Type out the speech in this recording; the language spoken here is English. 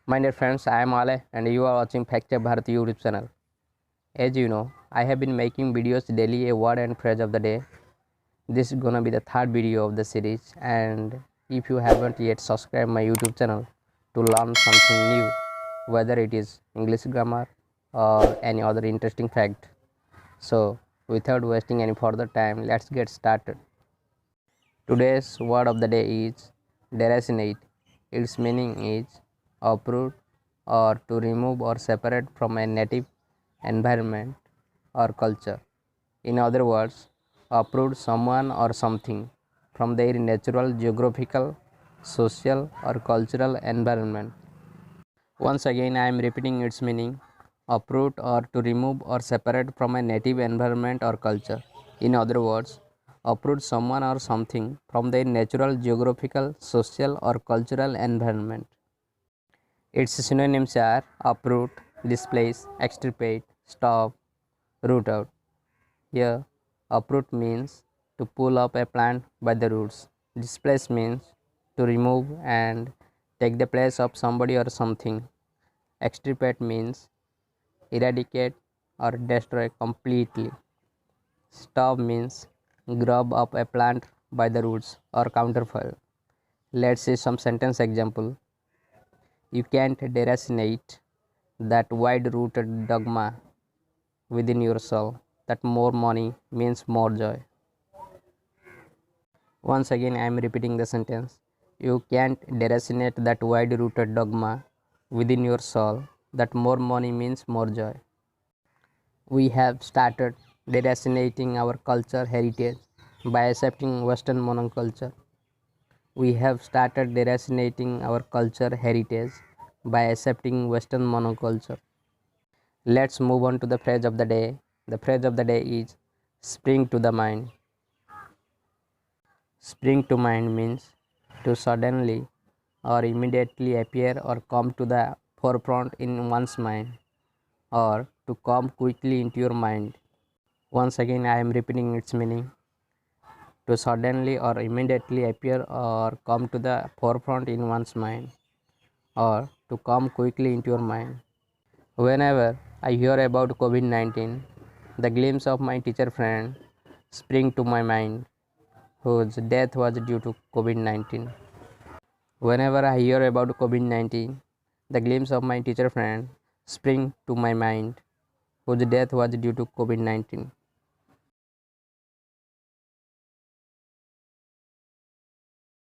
My dear friends, I am Ale and you are watching Fact Check Bharati YouTube channel. As you know, I have been making videos daily, a word and phrase of the day. This is gonna be the third video of the series, and if you haven't yet subscribed my YouTube channel to learn something new, whether it is English grammar or any other interesting fact. So without wasting any further time, let's get started. Today's word of the day is Deracinate. Its meaning is uproot or to remove or separate from a native environment or culture. In other words, uproot someone or something from their natural geographical, social, or cultural environment. Once again, I am repeating its meaning uproot or to remove or separate from a native environment or culture. In other words, uproot someone or something from their natural geographical, social, or cultural environment. Its synonyms are uproot, displace, extirpate, stop, root out. Here, uproot means to pull up a plant by the roots. Displace means to remove and take the place of somebody or something. Extirpate means eradicate or destroy completely. Stop means grub up a plant by the roots or counterfire. Let's see some sentence example. You can't deracinate that wide-rooted dogma within your soul that more money means more joy. Once again, I am repeating the sentence. You can't deracinate that wide-rooted dogma within your soul that more money means more joy. We have started deracinating our culture heritage by accepting Western monoculture. We have started deracinating our culture heritage by accepting Western monoculture. Let's move on to the phrase of the day. The phrase of the day is spring to the mind. Spring to mind means to suddenly or immediately appear or come to the forefront in one's mind, or to come quickly into your mind. Once again, I am repeating its meaning to suddenly or immediately appear or come to the forefront in one's mind, or to come quickly into your mind. Whenever I hear about COVID 19, the glimpse of my teacher friend spring to my mind, whose death was due to COVID 19. Whenever I hear about COVID 19, the glimpse of my teacher friend spring to my mind, whose death was due to COVID 19.